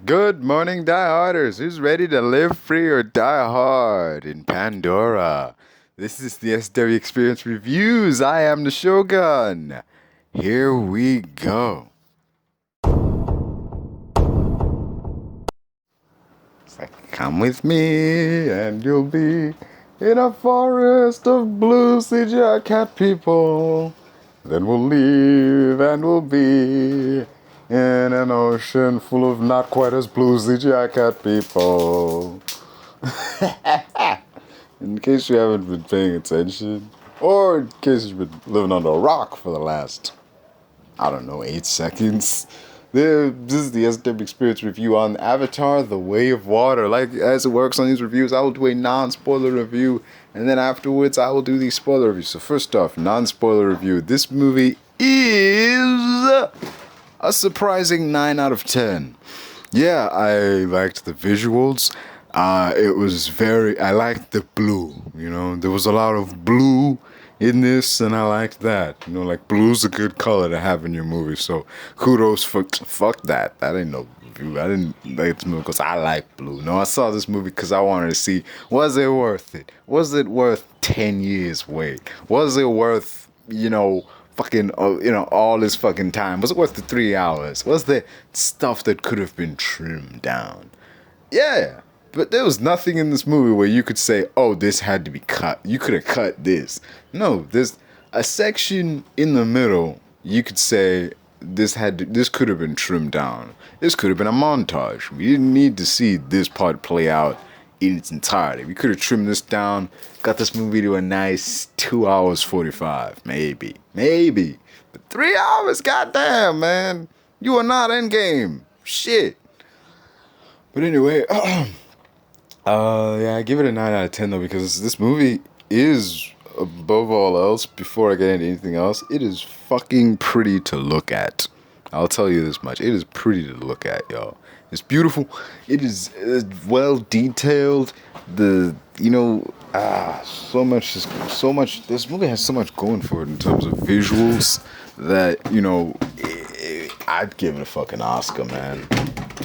Good morning, dieharders. Who's ready to live free or die hard in Pandora? This is the S&W EXPerience Reviews. I am the Shogun. Here we go. It's like, come with me and you'll be in a forest of blue CGI cat people. Then we'll leave and we'll be in an ocean full of not quite as blue CGI cat people. In case you haven't been paying attention, or in case you've been living under a rock for the last, 8 seconds, this is the S&W EXPerience review on Avatar: The Way of Water. Like, as it works on these reviews, I will do a non-spoiler review, and then afterwards I will do the spoiler review. So first off, non-spoiler review. This movie is a surprising 9 out of 10. Yeah, I liked the visuals. I liked the blue, there was a lot of blue in this, and I liked that. Like, blue's a good color to have in your movie, so kudos fuck that. That ain't no review. I didn't like this movie because I like blue. No, I saw this movie because I wanted to see, was it worth it? Was it worth 10 years wait? Was it worth, all this fucking time? Was it worth the 3 hours? Was there stuff that could have been trimmed down? Yeah. But there was nothing in this movie where you could say, oh, this had to be cut. You could have cut this. No, there's a section in the middle. You could say this could have been trimmed down. This could have been a montage. We didn't need to see this part play out in its entirety. We could have trimmed this down, got this movie to a nice 2 hours 45, maybe. But 3 hours, goddamn, man. You are not Endgame. Shit. But anyway, I give it a 9 out of 10 though, because this movie is, above all else, before I get into anything else, it is fucking pretty to look at. I'll tell you this much. It is pretty to look at, y'all. It's beautiful. It is well detailed. So much. This movie has so much going for it in terms of visuals that, I'd give it a fucking Oscar, man.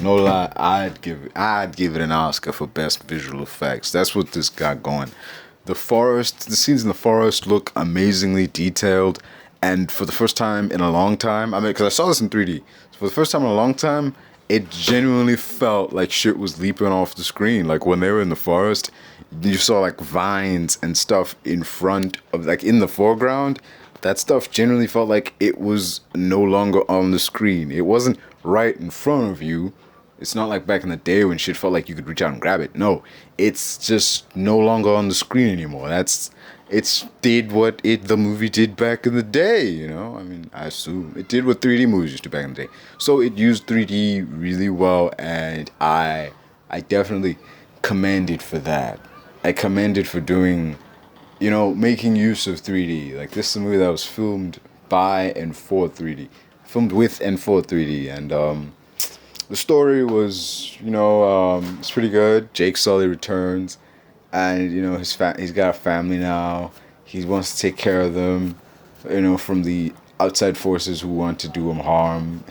No lie, I'd give it an Oscar for best visual effects. That's what this got going. The scenes in the forest look amazingly detailed, and for the first time in a long time, because I saw this in 3D, so for the first time in a long time, it genuinely felt like shit was leaping off the screen. Like, when they were in the forest, you saw like vines and stuff in front of, like, in the foreground. That stuff generally felt like it was no longer on the screen. It wasn't right in front of you. It's not like back in the day when shit felt like you could reach out and grab it. No, it's just no longer on the screen anymore. Did what the movie did back in the day, I assume. It did what 3D movies used to back in the day. So it used 3D really well, and I definitely commend it for that. I commend it for doing, making use of 3D. Like, this is a movie that was filmed by and for 3D. Filmed with and for 3D, and, the story was, it's pretty good. Jakesully returns, and he's got a family now. He wants to take care of them, from the outside forces who want to do him harm.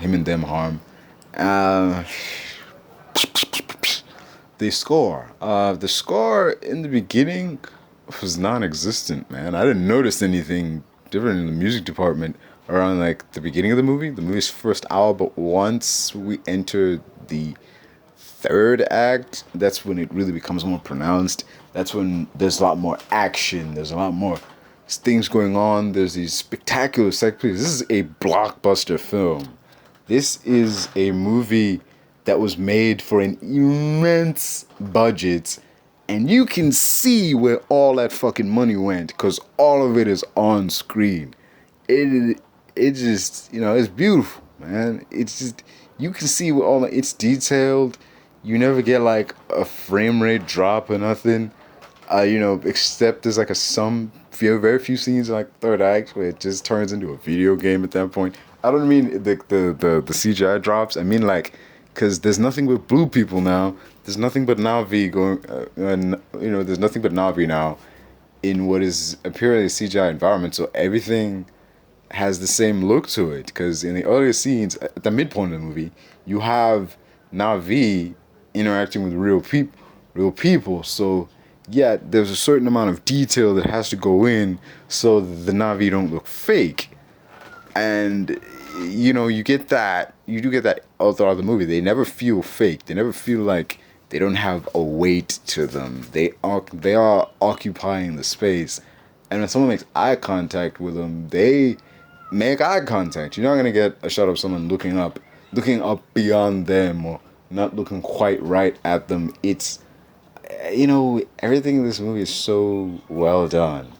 The score in the beginning was non-existent, man. I didn't notice anything different in the music department around, like, the beginning of the movie's first hour, but once we enter the third act, that's when it really becomes more pronounced. That's when there's a lot more action, there's a lot more things going on, there's these spectacular set pieces. This is a blockbuster film. This is a movie that was made for an immense budget, and you can see where all that fucking money went, because all of it is on screen. It just, it's beautiful, man. It's just, you can see where it's detailed. You never get like a frame rate drop or nothing. Except there's like very few scenes in, like, third act where it just turns into a video game at that point. I don't mean the CGI drops. I mean, like, because there's nothing but blue people now. There's nothing but Navi there's nothing but Navi now in what is apparently a CGI environment. So everything has the same look to it, because in the earlier scenes, at the midpoint of the movie, you have Navi interacting with real people. So yeah, there's a certain amount of detail that has to go in so that the Navi don't look fake. And you get that. You do get that all throughout the movie. They never feel fake. They never feel like they don't have a weight to them. They are occupying the space. And when someone makes eye contact with them, they make eye contact. You're not gonna get a shot of someone looking up beyond them, or not looking quite right at them. It's everything in this movie is so well done.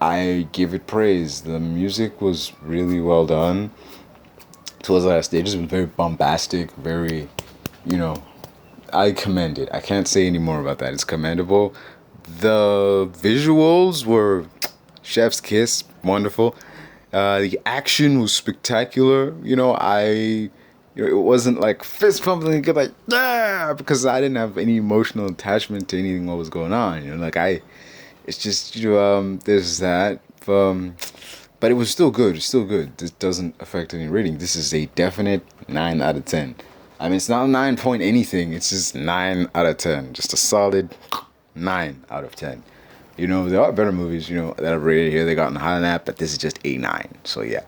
I give it praise. The music was really well done. Towards the last stages, it was very bombastic, very, I commend it. I can't say any more about that. It's commendable. The visuals were chef's kiss, wonderful. The action was spectacular. It wasn't like fist pumping, like yeah, because I didn't have any emotional attachment to anything what was going on. It's just there's that. But it was still good. It's still good. This doesn't affect any rating. This is a definite 9 out of 10. I mean, it's not 9 point anything. It's just 9 out of 10. Just a solid 9 out of 10. There are better movies, that I've rated here. They got in higher than that, but this is just a 9. So yeah.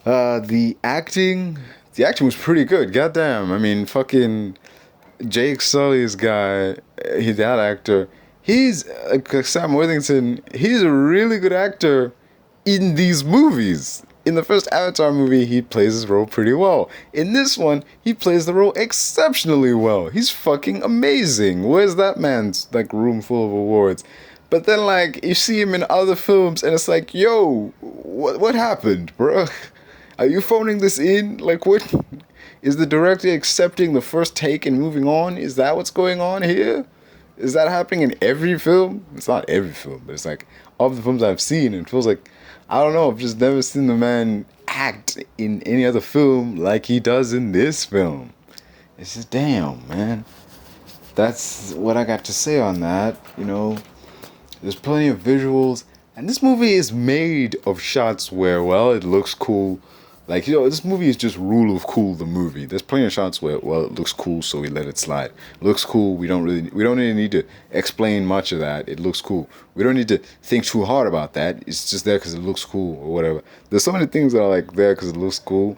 The acting was pretty good. Goddamn. I mean, fucking Jake Sully's guy, that actor. He's Sam Worthington. He's a really good actor in these movies. In the first Avatar movie, he plays his role pretty well. In this one, he plays the role exceptionally well. He's fucking amazing. Where's that man's room full of awards? But then you see him in other films, and it's like, yo, what happened, bro? Are you phoning this in? What? Is the director accepting the first take and moving on? Is that what's going on here? Is that happening in every film? It's not every film, but it's of the films I've seen, and it feels like, I don't know, I've just never seen the man act in any other film like he does in this film. It's just, damn, man. That's what I got to say on that. There's plenty of visuals, and this movie is made of shots where, well, it looks cool. This movie is just rule of cool, the movie. There's plenty of shots where, well, it looks cool, so we let it slide. It looks cool, we don't really need to explain much of that. It looks cool. We don't need to think too hard about that. It's just there because it looks cool, or whatever. There's so many things that are, there because it looks cool.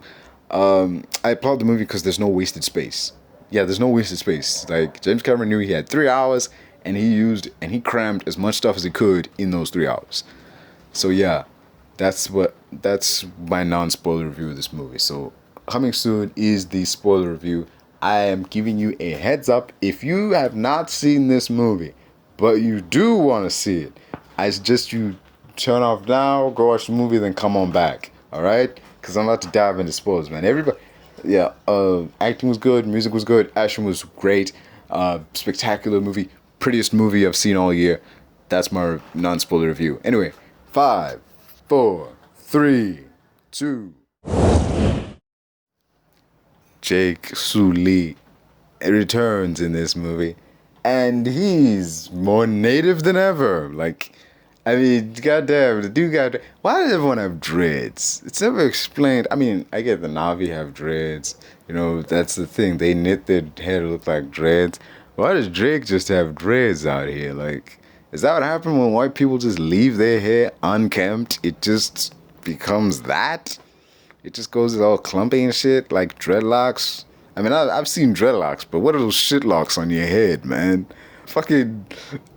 I applaud the movie because there's no wasted space. Yeah, there's no wasted space. James Cameron knew he had 3 hours, and he crammed as much stuff as he could in those 3 hours. So, yeah. That's my non-spoiler review of this movie. So coming soon is the spoiler review. I am giving you a heads up. If you have not seen this movie, but you do want to see it, I suggest you turn off now, go watch the movie, then come on back. Alright? Because I'm about to dive into spoilers, man. Acting was good, music was good, action was great, spectacular movie, prettiest movie I've seen all year. That's my non-spoiler review. Anyway, 5, 4, 3, 2. Jakesully returns in this movie, and he's more native than ever. Goddamn, the dude why does everyone have dreads? It's never explained. I mean, I get the Navi have dreads. That's the thing. They knit their hair to look like dreads. Why does Drake just have dreads out here? Is that what happened when white people just leave their hair unkempt? It just becomes that? It just goes all clumpy and shit, like dreadlocks. I mean, I've seen dreadlocks, but what are those shitlocks on your head, man?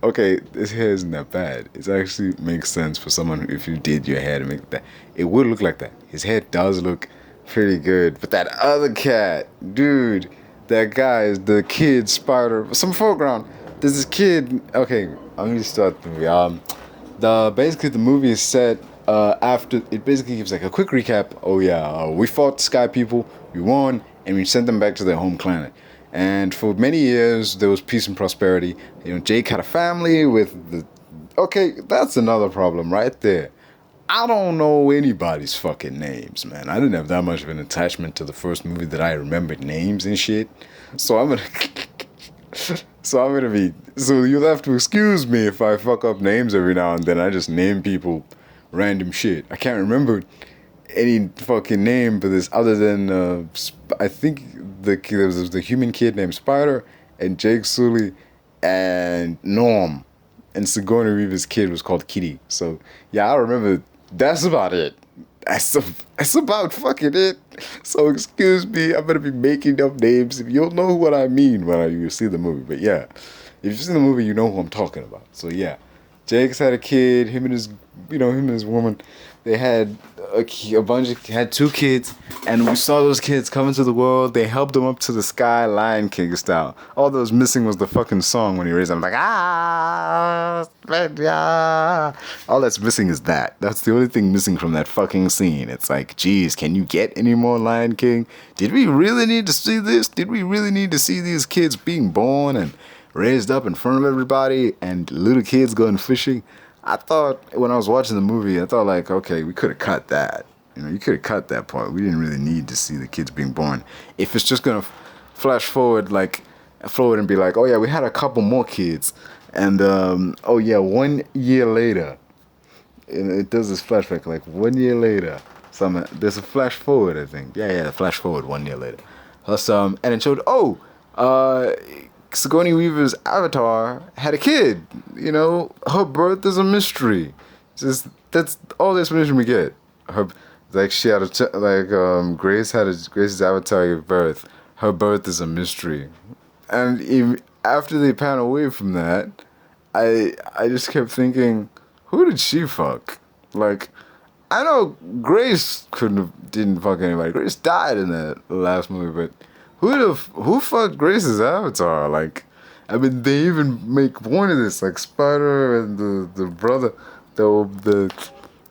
Okay, this hair isn't that bad. It actually makes sense for someone, if you did your hair to make that. It would look like that. His hair does look pretty good. But that other cat, dude, that guy is the kid spider. Some foreground. There's this kid. Okay, let me start the movie. Basically the movie is set after. It basically gives a quick recap. Oh yeah, we fought Sky people, we won, and we sent them back to their home planet. And for many years there was peace and prosperity. Jake had a family with the. Okay, that's another problem right there. I don't know anybody's fucking names, man. I didn't have that much of an attachment to the first movie that I remembered names and shit. So I'm gonna be. So you'll have to excuse me if I fuck up names every now and then. I just name people random shit. I can't remember any fucking name for this other than I think there was the human kid named Spider, and Jake Sully, and Norm, and Sigourney Weaver's kid was called Kitty. So yeah, I remember. That's about it. That's about fucking it. So excuse me, I'm gonna be making up names. If you'll know what I mean when you see the movie. But yeah, if you've seen the movie, you know who I'm talking about. So yeah, Jake's had a kid. Him and his woman, they had had 2 kids, and we saw those kids come into the world. They helped them up to the sky, Lion King style. All that was missing was the fucking song when he raised them, like all that's missing is that. That's the only thing missing from that fucking scene. It's like, geez, can you get any more Lion King? Did we really need to see this? Did we really need to see these kids being born and raised up in front of everybody and little kids going fishing? I thought when I was watching the movie, I thought like, okay, we could have cut that. You could have cut that part. We didn't really need to see the kids being born. If it's just gonna flash forward and be like, oh yeah, we had a couple more kids, and oh yeah, 1 year later, and it does this flashback like 1 year later. There's a flash forward, I think. Yeah, the flash forward 1 year later. Plus, and it showed Sigourney Weaver's avatar had a kid. Her birth is a mystery. That's all the explanation we get. She had Grace's avatar gave birth. Her birth is a mystery. And even after they pan away from that, I just kept thinking, who did she fuck? Like, I know Grace didn't fuck anybody. Grace died in that last movie, but who fucked Grace's avatar? Like, I mean, they even make one of this, like Spider and the brother, the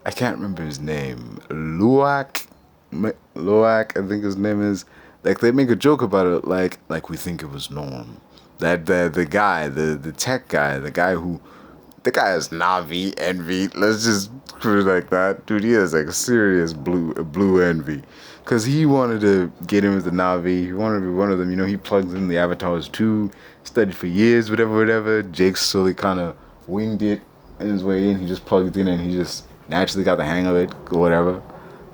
I can't remember his name, Luak, I think his name is. Like, they make a joke about it, like we think it was Norm. That the guy, the tech guy, the guy is Navi envy. Let's just put it like that, dude. He has like a serious blue envy. Because he wanted to get in with the Na'vi. He wanted to be one of them. He plugs in the avatars too. Studied for years, whatever. Jake Sully kind of winged it in his way in. He just plugged in and he just naturally got the hang of it, or whatever.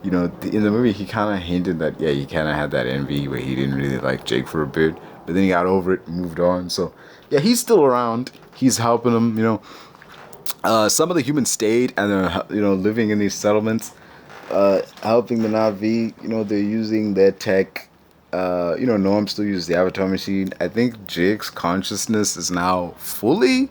In the movie, he kind of hinted that, yeah, he kind of had that envy where he didn't really like Jake for a bit. But then he got over it and moved on. So, yeah, he's still around. He's helping him, some of the humans stayed and they're, living in these settlements. Helping the Na'vi, they're using their tech. Norm still uses the avatar machine. I think Jake's consciousness is now fully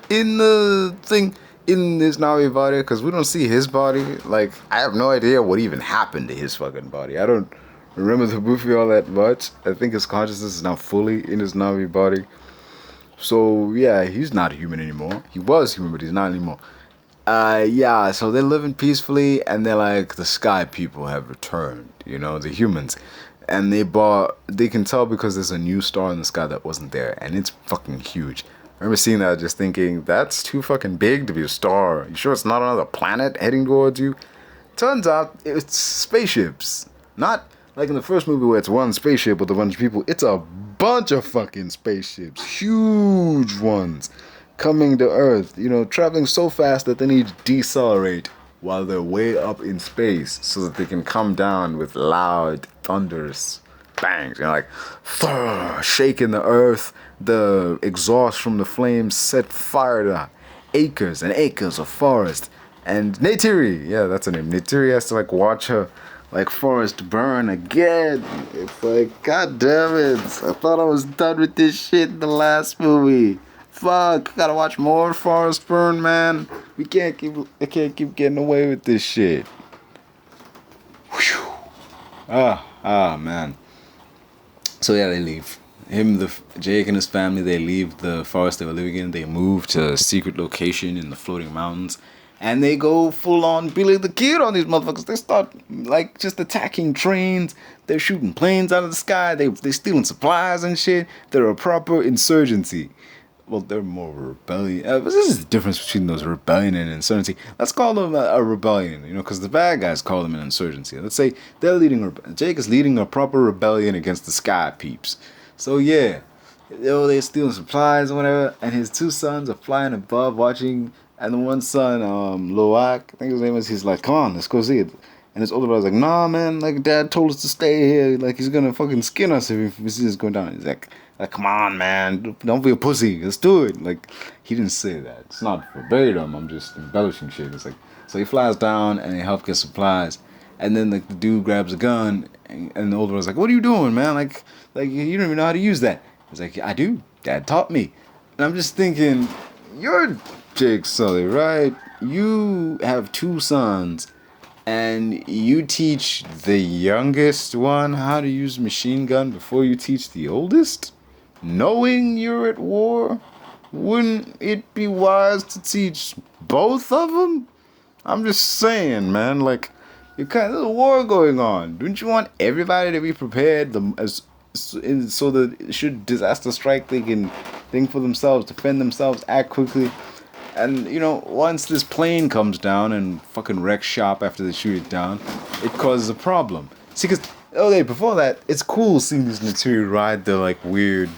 in the thing, in this Na'vi body, because we don't see his body. Like, I have no idea what even happened to his fucking body. I don't remember the movie all that much. I think his consciousness is now fully in his Na'vi body. So, yeah, he's not human anymore. He was human, but he's not anymore. So they're living peacefully, and they're like, the sky people have returned, the humans. And they can tell because there's a new star in the sky that wasn't there, and it's fucking huge. I remember seeing that, just thinking, that's too fucking big to be a star. You sure it's not another planet heading towards you? Turns out, it's spaceships. Not like in the first movie where it's one spaceship with a bunch of people. It's a bunch of fucking spaceships. Huge ones. Coming to Earth, traveling so fast that they need to decelerate while they're way up in space so that they can come down with loud, thunderous bangs. Shaking the Earth. The exhaust from the flames set fire to acres and acres of forest. And Neytiri, yeah, that's her name. Neytiri has to watch her forest burn again. It's like, god damn it! I thought I was done with this shit in the last movie. Fuck, gotta watch more forest burn, man. I can't keep getting away with this shit. Whew. Man. So yeah, they leave. Jake and his family, they leave the forest they were living in. They move to a secret location in the floating mountains. And they go full on Billy the Kid on these motherfuckers. They start just attacking trains. They're shooting planes out of the sky. They're stealing supplies and shit. They're a proper insurgency. Well, they're more rebellion. This is the difference between those rebellion and insurgency. Let's call them a rebellion, because the bad guys call them an insurgency. Let's say Jake is leading a proper rebellion against the sky peeps. So yeah, they're stealing supplies or whatever, and his 2 sons are flying above watching, and the one son, Loak, I think his name is, he's like, come on, let's go see it. And his older brother's like, nah, man, like, Dad told us to stay here. Like, he's gonna fucking skin us if we see this going down. He's like, come on, man, don't be a pussy. Let's do it. Like, he didn't say that. It's not verbatim. I'm just embellishing shit. It's like, so he flies down and they help get supplies. And then, like, the dude grabs a gun and the older brother's like, what are you doing, man? Like, you don't even know how to use that. He's like, I do. Dad taught me. And I'm just thinking, you're Jake Sully, right? You have 2 sons. And you teach the youngest one how to use a machine gun before you teach the oldest? Knowing you're at war? Wouldn't it be wise to teach both of them? I'm just saying, man, like, there's a war going on. Don't you want everybody to be prepared so that should disaster strike, they can think for themselves, defend themselves, act quickly? And, you know, once this plane comes down and fucking wrecks shop after they shoot it down, it causes a problem. See, because, before that, it's cool seeing these material ride the, like, weird,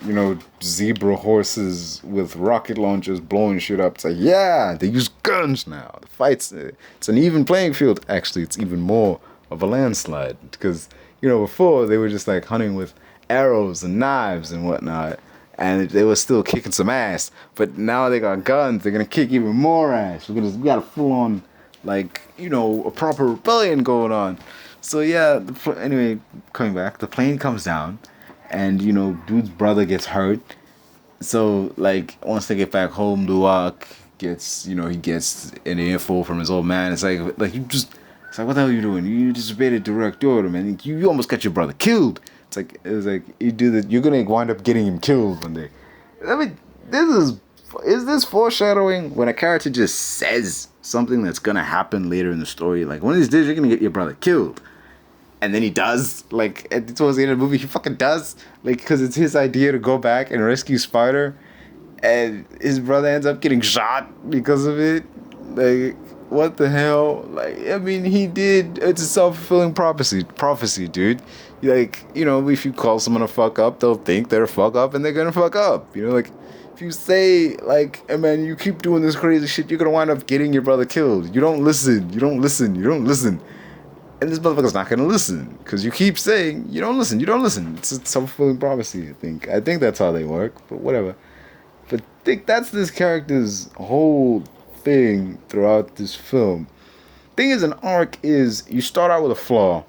you know, zebra horses with rocket launchers blowing shit up. It's like, yeah, they use guns now. The fight's, it's an even playing field. Actually, it's even more of a landslide. Because, you know, before, they were just, like, hunting with arrows and knives and whatnot. And they were still kicking some ass. But now they got guns. They're going to kick even more ass. We got a full-on, like, you know, a proper rebellion going on. So, yeah, anyway, coming back. The plane comes down. And, you know, dude's brother gets hurt. So, like, once they get back home, Luwak gets, you know, he gets an info from his old man. It's like it's like, what the hell are you doing? You disobeyed a direct order, man. You almost got your brother killed. It was like, you do that, you're gonna wind up getting him killed one day. I mean, is this foreshadowing when a character just says something that's gonna happen later in the story? Like, one of these days you're gonna get your brother killed. And then he does, like, towards the end of the movie, he fucking does. Like, because it's his idea to go back and rescue Spider. And his brother ends up getting shot because of it. Like, what the hell? Like, I mean, he did, it's a self-fulfilling prophecy, dude. Like, you know, if you call someone a fuck up, they'll think they're a fuck up and they're gonna fuck up. You know, like, if you say, like, hey man, you keep doing this crazy shit, you're gonna wind up getting your brother killed. You don't listen. And this motherfucker's not gonna listen. Because you keep saying, you don't listen. It's a self-fulfilling prophecy, I think. I think that's how they work, but whatever. But I think that's this character's whole thing throughout this film. Thing is, an arc is, you start out with a flaw.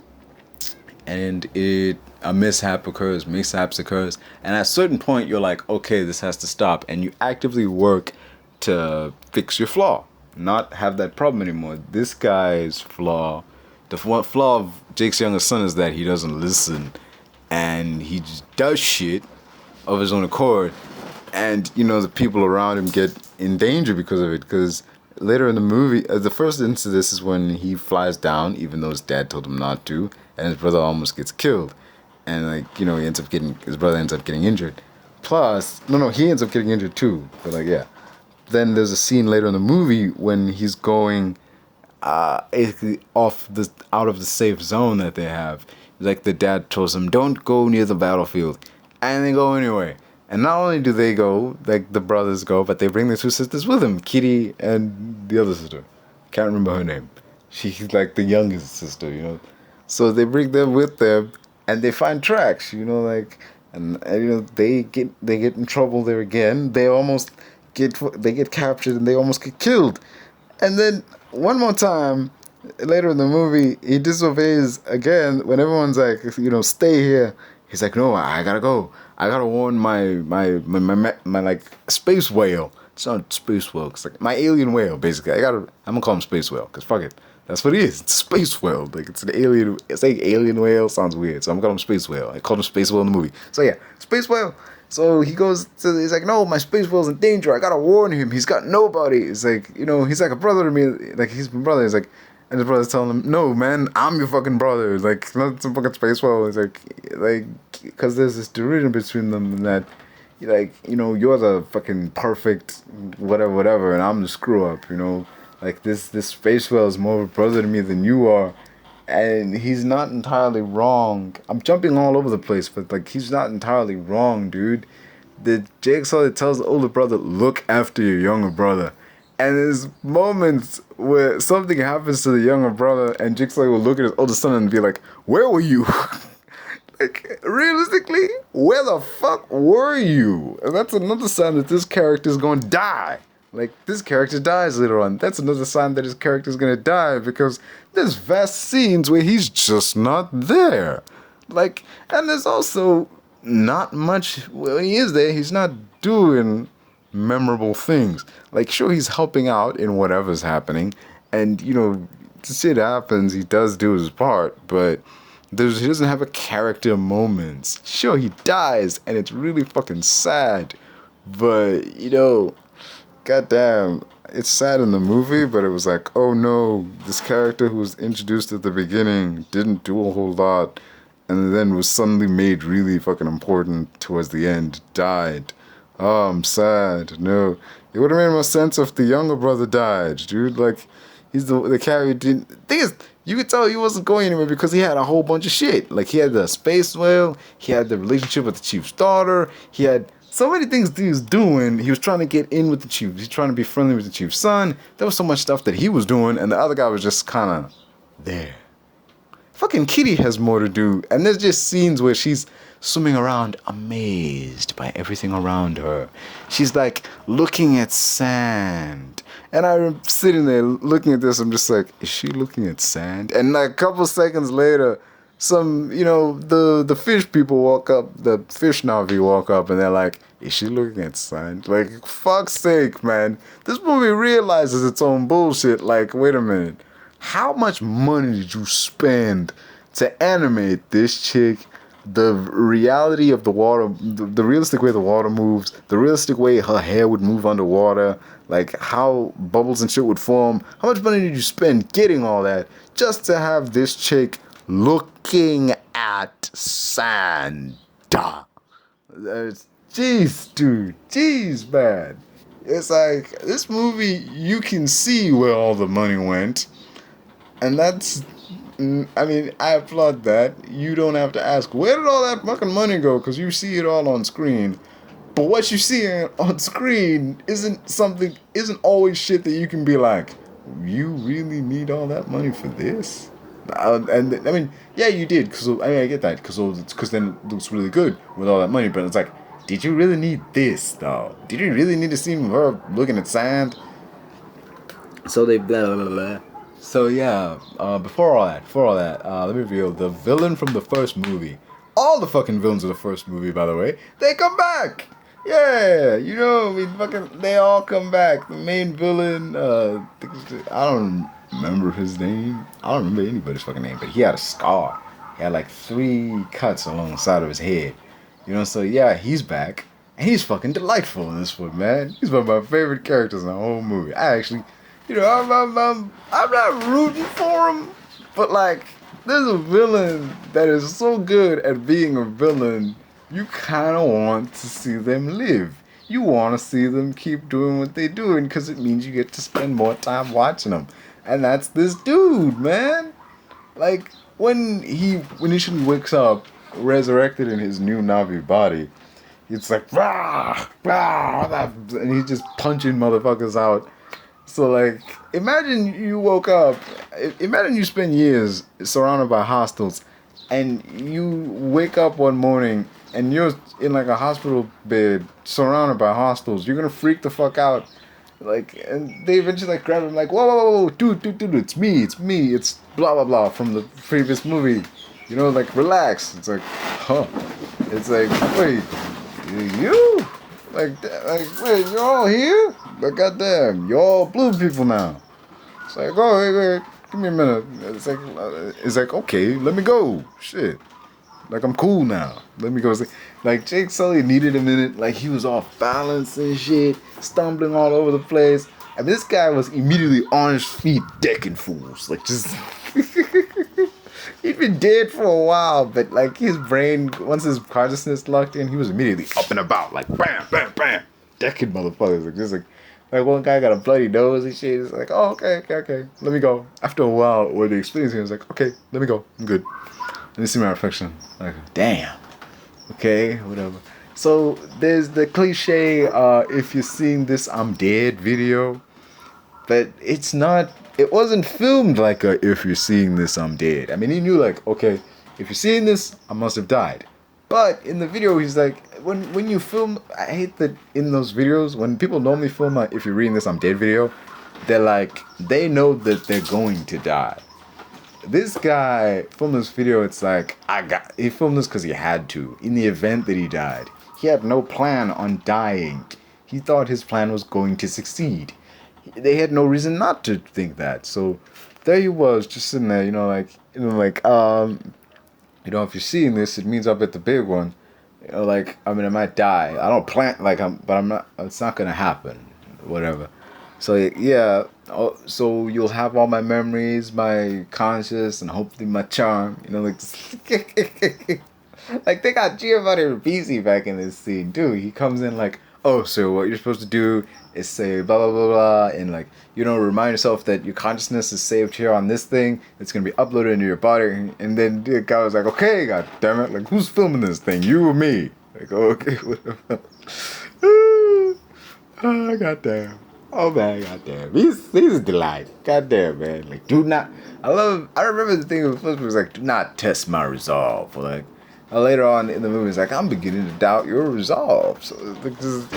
And a mishaps occurs, and at a certain point you're like, okay, this has to stop, and you actively work to fix your flaw, not have that problem anymore. This guy's flaw, the flaw of Jake's youngest son is that he doesn't listen, and he just does shit of his own accord, and, you know, the people around him get in danger because of it, because later in the movie, the first instance of this is when he flies down, even though his dad told him not to, and his brother almost gets killed. And, like, you know, his brother ends up getting injured. Plus, he ends up getting injured too. But, like, yeah. Then there's a scene later in the movie when he's going basically out of the safe zone that they have. Like, the dad tells him, don't go near the battlefield. And they go anyway. And not only do they go, like, the brothers go, but they bring their 2 sisters with them, Kitty and the other sister. Can't remember her name. She's, like, the youngest sister, you know. So they bring them with them, and they find tracks, you know, like, and you know, they get in trouble there again. They get captured, and they almost get killed. And then one more time, later in the movie, he disobeys again when everyone's like, you know, stay here. He's like, no, I gotta go. I gotta warn my like space whale. It's not space whale. It's like my alien whale, basically. I'm gonna call him space whale, cause fuck it. That's what he is. It's a space whale. Like, it's an alien. It's like alien whale. Sounds weird. So I'm calling him space whale. I called him space whale in the movie. So yeah, space whale. So he's like, no, my space whale's in danger. I gotta warn him. He's got nobody. It's like, you know, he's like a brother to me. Like, he's my brother. He's like, and his brother's telling him, no, man, I'm your fucking brother. Like, not some fucking space whale. It's like, because there's this derision between them, and that, like, you know, you're the fucking perfect whatever, and I'm the screw up, you know. Like, this space whale is more of a brother to me than you are. And he's not entirely wrong. I'm jumping all over the place, but, like, he's not entirely wrong, dude. The Jake Sully tells the older brother, look after your younger brother. And there's moments where something happens to the younger brother, and Jigsaw will look at his older son and be like, "Where were you?" Like, realistically, where the fuck were you? And that's another sign that this character is going to die. Like, this character dies later on. That's another sign that his character is going to die, because there's vast scenes where he's just not there. Like, and there's also not much, when he is there, he's not doing memorable things. Like, sure, he's helping out in whatever's happening, and, you know, shit happens, he does do his part, but he doesn't have a character moments. Sure, he dies, and it's really fucking sad, but, you know, goddamn, it's sad in the movie, but it was like, oh no, this character who was introduced at the beginning didn't do a whole lot, and then was suddenly made really fucking important towards the end, died. Oh, I'm sad. No, it would have made more sense if the younger brother died, dude. Like, he's the character. Thing is, you could tell he wasn't going anywhere because he had a whole bunch of shit. Like, he had the space whale, he had the relationship with the chief's daughter, he had so many things he was doing. He was trying to get in with the chief. He's trying to be friendly with the chief's son. There was so much stuff that he was doing, and the other guy was just kind of there. Fucking Kitty has more to do, and there's just scenes where she's swimming around amazed by everything around her. She's like looking at sand, and I'm sitting there looking at this. I'm just like, is she looking at sand? And like a couple seconds later, some, you know, the fish people walk up, the fish Navi walk up, and they're like, is she looking at sand? Like, fuck's sake, man. This movie realizes its own bullshit. Like, wait a minute. How much money did you spend to animate this chick? The reality of the water, the realistic way the water moves, the realistic way her hair would move underwater, like how bubbles and shit would form. How much money did you spend getting all that just to have this chick looking at sand? Jeez, dude. Jeez, man. It's like, this movie, you can see where all the money went. And that's, I mean, I applaud that. You don't have to ask, where did all that fucking money go? Because you see it all on screen. But what you see on screen isn't always shit that you can be like, you really need all that money for this? And I mean, yeah, you did. Cause, I mean, I get that. Because then it looks really good with all that money. But it's like, did you really need this, though? Did you really need to see her looking at sand? So they blah, blah, blah, blah. So yeah, before all that, let me reveal the villain from the first movie. All the fucking villains of the first movie, by the way, they come back. Yeah, you know, I mean, they all come back. The main villain, I don't remember his name. I don't remember anybody's fucking name, but he had a scar. He had like 3 cuts along the side of his head. You know, so yeah, he's back, and he's fucking delightful in this one, man. He's one of my favorite characters in the whole movie. I actually. You know, I'm not rooting for him, but like, there's a villain that is so good at being a villain, you kind of want to see them live. You want to see them keep doing what they're doing, because it means you get to spend more time watching them. And that's this dude, man. Like, when he initially wakes up, resurrected in his new Navi body, it's like, rah, rah, and he's just punching motherfuckers out. So, like, imagine you woke up, imagine you spend years surrounded by hostiles, and you wake up one morning, and you're in, like, a hospital bed, surrounded by hostiles. You're gonna freak the fuck out. Like, and they eventually, like, grab him, like, whoa, dude, it's me, it's blah, blah, blah, from the previous movie. You know, like, relax. It's like, huh. It's like, wait, you? Like, wait, you're all here? But goddamn, you're all blue people now. It's like, oh, wait, give me a minute. It's like, okay, let me go. Shit. Like, I'm cool now. Let me go. Like, Jakesully needed a minute. Like, he was off balance and shit, stumbling all over the place. And this guy was immediately on his feet, decking fools. Like, just... He'd been dead for a while, but like his brain, once his consciousness locked in, he was immediately up and about, like bam, decking motherfuckers. Like just like one guy got a bloody nose and shit. It's like, oh okay, let me go. After a while, when the experience, he was like, okay, let me go, I'm good. Let me see my reflection. Like, damn. Okay, whatever. So there's the cliche, if you're seeing this, I'm dead video. But it wasn't filmed like a, if you're seeing this, I'm dead. I mean, he knew like, okay, if you're seeing this, I must have died. But in the video, he's like, when you film, I hate that in those videos, when people normally film like, if you're reading this, I'm dead video, they're like, they know that they're going to die. This guy filmed this video, it's like, he filmed this because he had to, in the event that he died. He had no plan on dying. He thought his plan was going to succeed. They had no reason not to think that. So there he was, just sitting there, if you're seeing this, it means I'll bet the big one. I mean, I might die. I don't plan, but I'm not, it's not gonna happen. Whatever. So, yeah, so you'll have all my memories, my conscious, and hopefully my charm. Like, they got Giovanni Ribisi back in this scene, too. He comes in like, oh, so what you're supposed to do is say blah, blah, blah, blah, and, remind yourself that your consciousness is saved here on this thing. It's going to be uploaded into your body. And then the guy was like, okay, god damn it. Like, who's filming this thing? You or me? Like, okay, whatever. Oh, goddamn. Oh, man, goddamn. He's a delight. Goddamn, man. Like, I remember the thing was like, do not test my resolve. Like, later on in the movie, it's like, I'm beginning to doubt your resolve. So,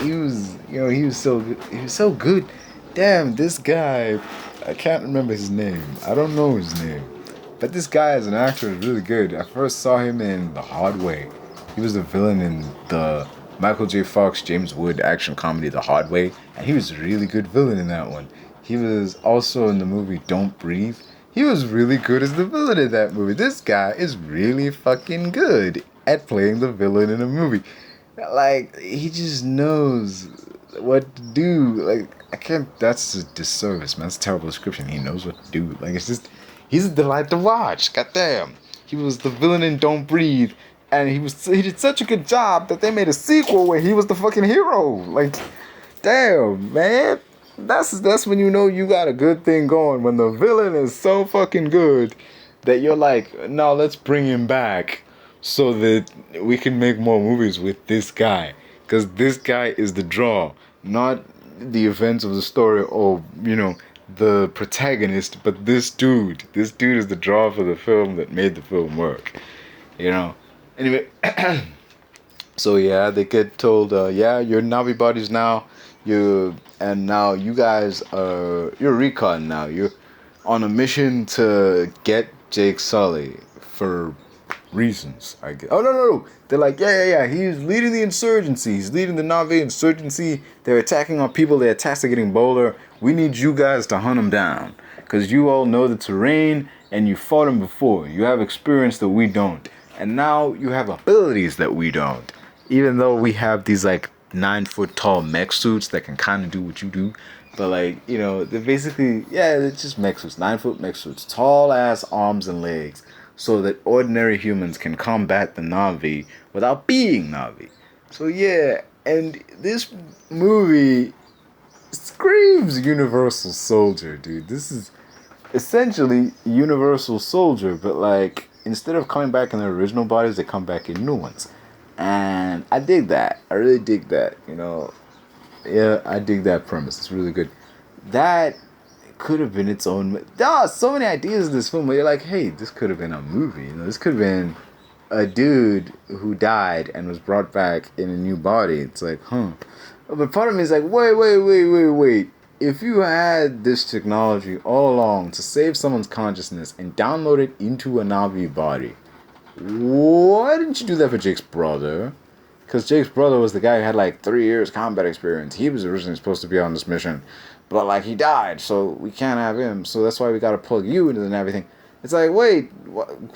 he was so good. He was so good. Damn, this guy, I can't remember his name. I don't know his name. But this guy as an actor is really good. I first saw him in The Hard Way. He was the villain in the Michael J. Fox, James Wood action comedy The Hard Way. And he was a really good villain in that one. He was also in the movie Don't Breathe. He was really good as the villain in that movie. This guy is really fucking good at playing the villain in a movie. Like, he just knows what to do. Like, that's a disservice, man. That's a terrible description. He knows what to do. Like, it's just, he's a delight to watch. Goddamn. He was the villain in Don't Breathe. And he did such a good job that they made a sequel where he was the fucking hero. Like, damn, man. That's when you know you got a good thing going. When the villain is so fucking good that you're like, no, let's bring him back so that we can make more movies with this guy. Because this guy is the draw, not the events of the story or, the protagonist, but this dude. This dude is the draw for the film that made the film work. Anyway, so yeah, they get told, yeah, you're Navi bodies now. Now you guys you're recon now. You're on a mission to get Jakesully for reasons, I guess. Oh, no. They're like, yeah. He's leading the insurgency. He's leading the Navi insurgency. They're attacking our people. Their attacks are getting bolder. We need you guys to hunt them down. Because you all know the terrain and you fought them before. You have experience that we don't. And now you have abilities that we don't. Even though we have these 9-foot tall mech suits that can kind of do what you do. But they're basically, they're just mech suits. 9-foot mech suits. Tall ass arms and legs. So that ordinary humans can combat the Navi without being Navi. So yeah, and this movie screams Universal Soldier, dude. This is essentially Universal Soldier, but instead of coming back in their original bodies, they come back in new ones. And I dig that. I really dig that, Yeah, I dig that premise. It's really good. That could have been its own. There are so many ideas in this film where you're like, hey, this could have been a movie. This could have been a dude who died and was brought back in a new body. It's like, huh. But part of me is like, wait. If you had this technology all along to save someone's consciousness and download it into a Navi body, why didn't you do that for Jake's brother? Because Jake's brother was the guy who had 3 years combat experience. He was originally supposed to be on this mission. But he died, so we can't have him. So that's why we gotta plug you into and everything. It's like, wait,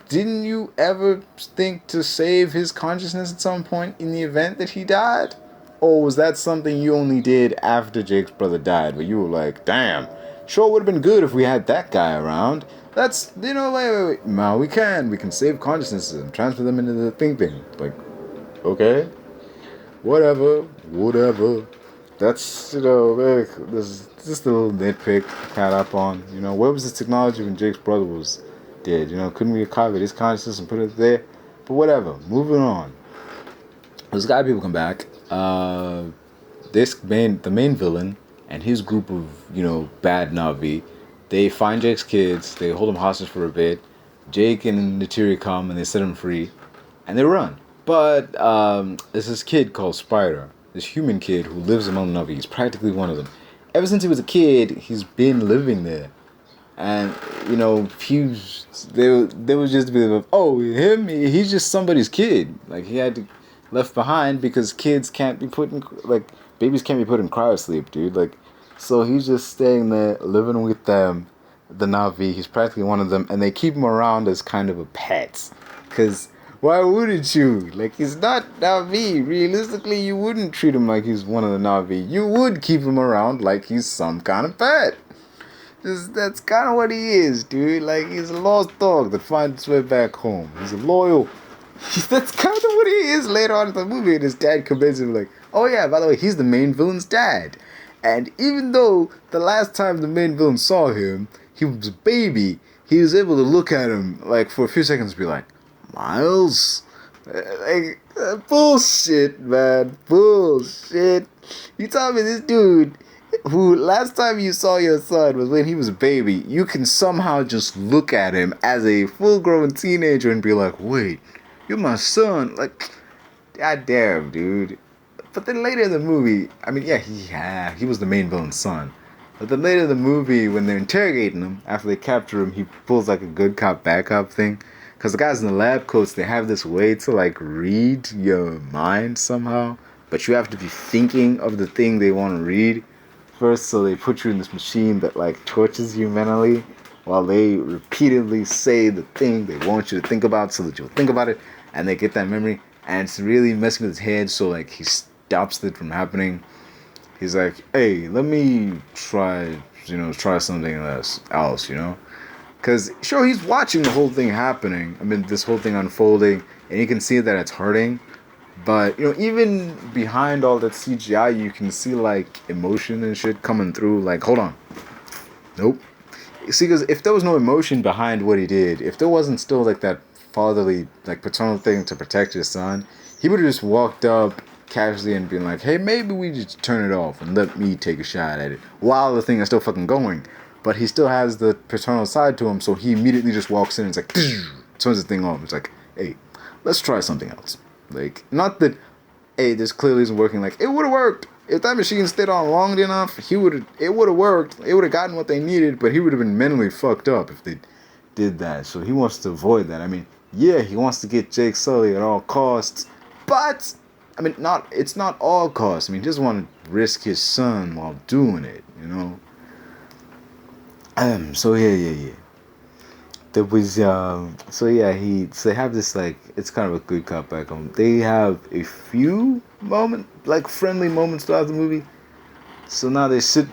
didn't you ever think to save his consciousness at some point in the event that he died? Or was that something you only did after Jake's brother died? But you were like, damn, sure would have been good if we had that guy around. That's, wait. Now we can save consciousnesses and transfer them into the thing. Okay, whatever. That's, there's just a little nitpick cat up on, where was this technology when Jake's brother was dead? Couldn't we have copied his consciousness and put it there? But whatever, moving on. Those guy people come back. The main villain and his group of, bad Navi, they find Jake's kids, they hold him hostage for a bit. Jake and Natiri come and they set him free, and they run. But there's this kid called Spider, this human kid who lives among Navi. He's practically one of them. Ever since he was a kid, he's been living there. And, there was just a bit of, oh, he's just somebody's kid. Like, he had to left behind because kids can't be put in, babies can't be put in cryosleep, dude. Like, so he's just staying there, living with them, the Navi. He's practically one of them, and they keep him around as kind of a pet. Because why wouldn't you? Like, he's not Navi. Realistically, you wouldn't treat him like he's one of the Navi. You would keep him around like he's some kind of pet. That's kind of what he is, dude. Like, he's a lost dog that finds its way back home. He's a loyal. That's kind of what he is later on in the movie. And his dad convinces him, like, oh yeah, by the way, he's the main villain's dad. And even though the last time the main villain saw him, he was a baby, he was able to look at him, like, for a few seconds and be like, Miles? Like, bullshit, man. Bullshit. You tell me this dude who last time you saw your son was when he was a baby, you can somehow just look at him as a full-grown teenager and be like, wait, you're my son. Like, goddamn, dude. But then later in the movie, I mean, yeah, he was the main villain's son. But then later in the movie, when they're interrogating him, after they capture him, he pulls like a good cop, bad cop thing. Because the guys in the lab coats, they have this way to like read your mind somehow. But you have to be thinking of the thing they want to read first, so they put you in this machine that like tortures you mentally while they repeatedly say the thing they want you to think about so that you'll think about it and they get that memory, and it's really messing with his head, so like he stops it from happening. He's like, hey, let me try something else, because sure, he's watching the whole thing happening, this whole thing unfolding, and you can see that it's hurting. But, even behind all that CGI, you can see, like, emotion and shit coming through. Like, hold on. Nope. See, because if there was no emotion behind what he did, if there wasn't still, like, that fatherly, like, paternal thing to protect his son, he would have just walked up casually and been like, hey, maybe we just turn it off and let me take a shot at it while the thing is still fucking going. But he still has the paternal side to him, so he immediately just walks in and it's like, turns the thing off. It's like, hey, let's try something else. Like, not that, hey, this clearly isn't working. Like, it would have worked. If that machine stayed on long enough, it would have worked. It would have gotten what they needed, but he would have been mentally fucked up if they did that. So he wants to avoid that. Yeah, he wants to get Jakesully at all costs, but, it's not all costs. He doesn't want to risk his son while doing it, So yeah. There was, they have this, like, it's kind of a good cop back home. They have a few friendly moments throughout the movie. So now he's sitting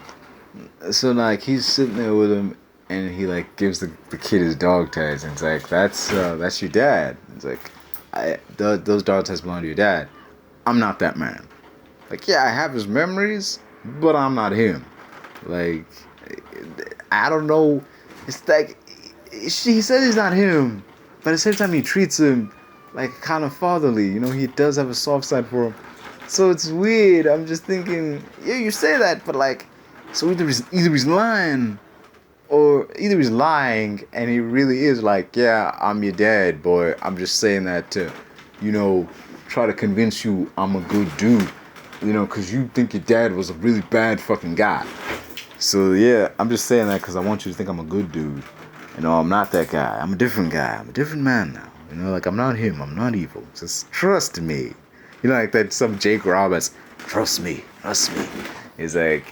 there with him, and he, like, gives the kid his dog tags, and it's like, that's your dad. It's like, those dog tags belong to your dad. I'm not that man. Like, yeah, I have his memories, but I'm not him. Like, I don't know. It's like, he says he's not him, but at the same time he treats him like kind of fatherly. He does have a soft side for him. So it's weird. I'm just thinking, yeah, you say that, but like, so either he's lying, or either he's lying and he really is like, yeah, I'm your dad, boy. I'm just saying that to, try to convince you I'm a good dude, because you think your dad was a really bad fucking guy. So yeah, I'm just saying that because I want you to think I'm a good dude. I'm not that guy. I'm a different guy. I'm a different man now. Like, I'm not him. I'm not evil. Just trust me. Like that some Jake Roberts, trust me. He's like,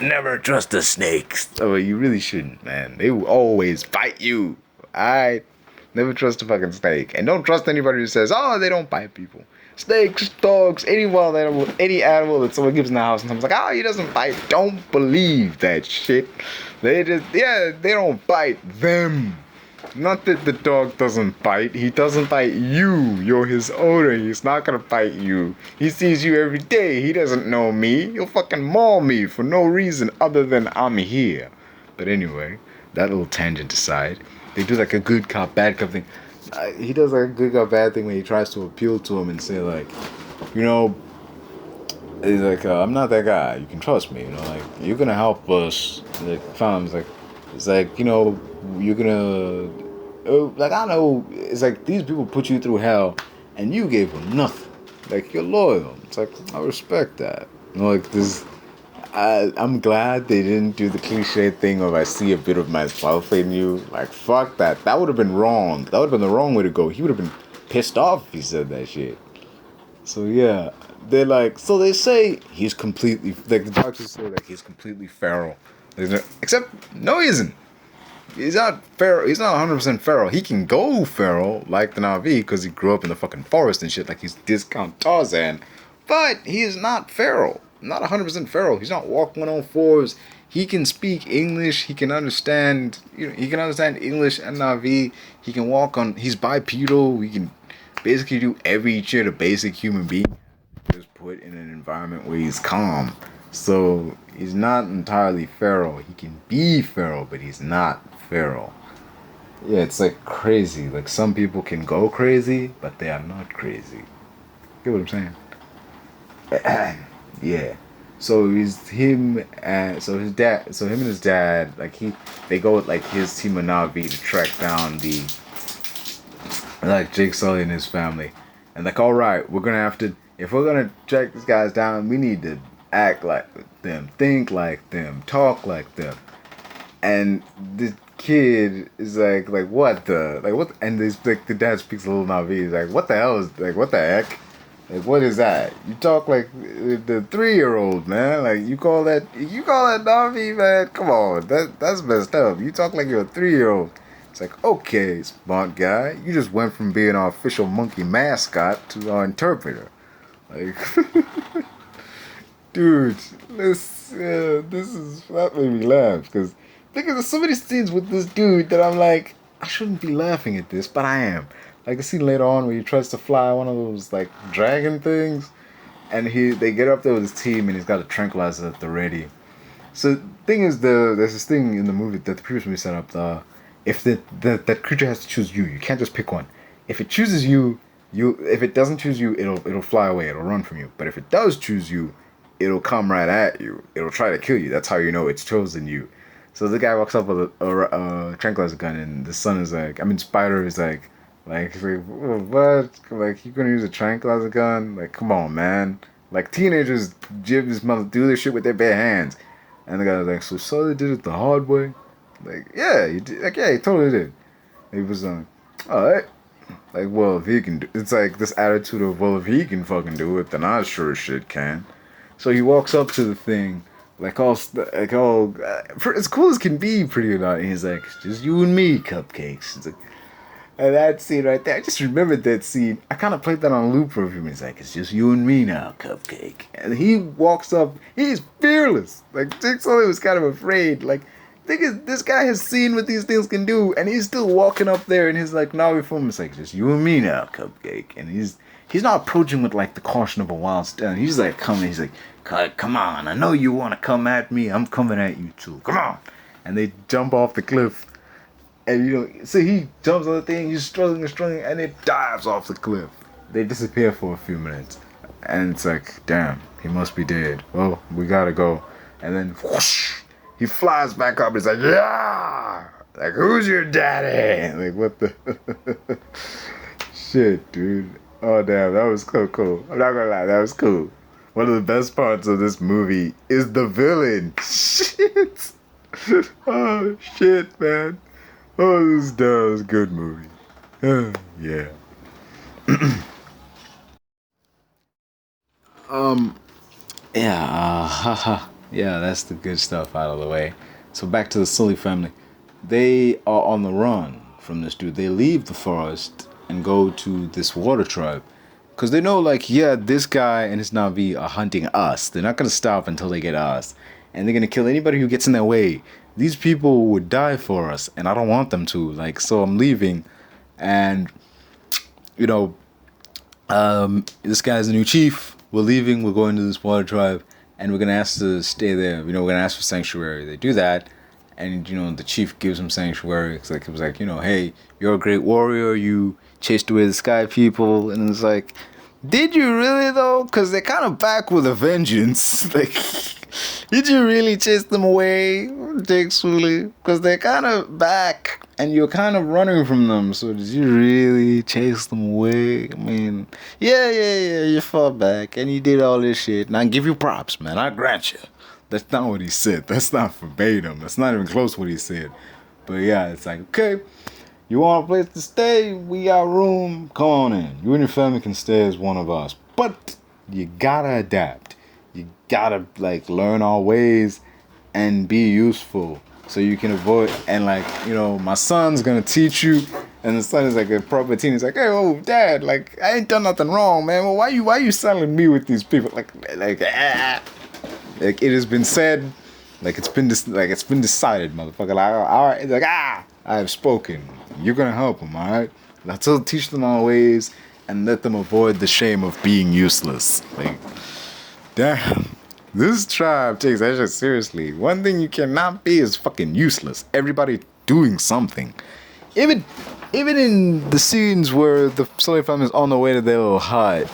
never trust the snakes. Oh, you really shouldn't, man. They will always bite you. Alright? Never trust a fucking snake. And don't trust anybody who says, oh, they don't bite people. Snakes, dogs, any wild animal, any animal that someone gives in the house and someone's like, oh, he doesn't bite. Don't believe that shit. They don't bite them. Not that the dog doesn't bite. He doesn't bite you. You're his owner. He's not gonna bite you. He sees you every day. He doesn't know me. He'll fucking maul me for no reason other than I'm here. But anyway, that little tangent aside, they do like a good cop, bad cop thing. He does like a good cop, bad thing when he tries to appeal to him and say like, He's like, I'm not that guy. You can trust me. You know, like you're gonna help us. Like, fam, it's like, you know, you're gonna, like I know. It's like these people put you through hell, and you gave them nothing. Like you're loyal. It's like I respect that. You know, like this. I'm glad they didn't do the cliche thing of I see a bit of myself in you. Like fuck that. That would have been wrong. That would have been the wrong way to go. He would have been pissed off if he said that shit. So yeah, they're like, so they say he's completely, like the doctors say like he's completely feral. Except no, he isn't. He's not feral. He's not 100% feral. He can go feral like the Navi because he grew up in the fucking forest and shit. Like he's discount Tarzan, but he is not feral. Not 100% feral. He's not walking on all fours. He can speak English. He can understand. You know, he can understand English and Navi. He can walk on. He's bipedal. He can basically do every shit a basic human being just put in an environment where he's calm. So he's not entirely feral. He can be feral, but he's not feral. Yeah, it's like crazy. Like some people can go crazy, but they are not crazy. Get what I'm saying? Yeah. So he's him and so his dad. So him and his dad, like they go with like his team of Navi to track down the like Jake Sully and his family, and like, all right, we're gonna have to, if we're gonna track these guys down, we need to act like them, think like them, talk like them. And the kid is like what the, like what, and this like the dad speaks a little Navi. He's like, what the hell is, like what the heck, like what is that? You talk like the 3-year-old, man. Like you call that Navi, man? Come on, that's messed up. You talk like you're a 3-year-old. It's like, okay, smart guy, you just went from being our official monkey mascot to our interpreter. Like, dude, that made me laugh because there's so many scenes with this dude that I'm like, I shouldn't be laughing at this, but I am. Like the scene later on where he tries to fly one of those like dragon things, and they get up there with his team, and he's got a tranquilizer at the ready. So the thing is, there's this thing in the movie that the previous movie set up. If that creature has to choose you, you can't just pick one. If it chooses you, if it doesn't choose you, it'll fly away, it'll run from you. But if it does choose you, it'll come right at you. It'll try to kill you. That's how you know it's chosen you. So the guy walks up with a tranquilizer gun, and the son is like, Spider is like, what? Like, you gonna use a tranquilizer gun? Like, come on, man. Like, teenagers just mother do this shit with their bare hands. And the guy was like, so Sully did it the hard way? Like, yeah, he did. Like, yeah, he totally did. He was alright. Like, well, if he can do, it's like this attitude of, well, if he can fucking do it, then I sure as shit can. So he walks up to the thing, like all, as cool as can be, pretty not. And he's like, it's just you and me, cupcakes. It's like, and that scene right there, I just remembered that scene. I kind of played that on loop for a few minutes. Like, it's just you and me now, cupcake. And he walks up, he's fearless. Like, Jake Sully was kind of afraid. Like, thing is, this guy has seen what these things can do, and he's still walking up there in his like Navi form. It's like, just you and me now, cupcake. And he's not approaching with like the caution of a wild stone. He's like coming. He's like, come on, I know you want to come at me. I'm coming at you too. Come on. And they jump off the cliff. And you know, so he jumps on the thing, he's struggling, and it dives off the cliff. They disappear for a few minutes. And it's like, damn, he must be dead. Well, we gotta go. And then, whoosh, he flies back up. He's like, yeah! Like, who's your daddy? Like, what the... Shit, dude. Oh, damn, that was so cool. I'm not gonna lie, that was cool. One of the best parts of this movie is the villain. Shit. Oh, shit, man. Oh, this was a good movie. Yeah. Yeah, that's the good stuff out of the way. So back to the Sully family. They are on the run from this dude. They leave the forest and go to this water tribe. Because they know, like, yeah, this guy and his Navi are hunting us. They're not going to stop until they get us. And they're going to kill anybody who gets in their way. These people would die for us, and I don't want them to. Like, so I'm leaving. And, you know, this guy's the new chief. We're leaving. We're going to this water tribe. And we're going to ask to stay there. You know, we're going to ask for sanctuary. They do that. And, you know, the chief gives him sanctuary. It was like, you know, hey, you're a great warrior. You chased away the sky people. And it's like, Did you really though? Because they're kind of back with a vengeance. Like, did you really chase them away, jakesully? Because they're kind of back, and you're kind of running from them. So did you really chase them away? I mean, yeah, you fought back, and you did all this shit. And I give you props, man. I grant you. That's not what he said. That's not verbatim. That's not even close to what he said. But yeah, it's like, okay, you want a place to stay? We got room. Come on in. You and your family can stay as one of us. But you gotta adapt. You gotta like learn our ways and be useful so you can avoid. And like, you know, my son's gonna teach you. And the son is like a proper teen. He's like, hey, oh, dad, like I ain't done nothing wrong, man. Well, why you selling me with these people? Like it has been said, like it's been decided, motherfucker. Like, all right, it's like I have spoken. You're gonna help them, all right? Let's teach them our ways and let them avoid the shame of being useless. Like, damn, this tribe takes that shit seriously. One thing you cannot be is fucking useless. Everybody doing something, even in the scenes where the Sully family is on the way to their little hut.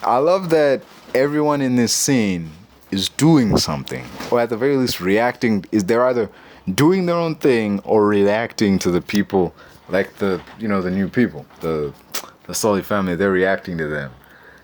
I love that everyone in this scene is doing something, or at the very least reacting. They're either doing their own thing or reacting to the people, like the new people, the Sully family. They're reacting to them,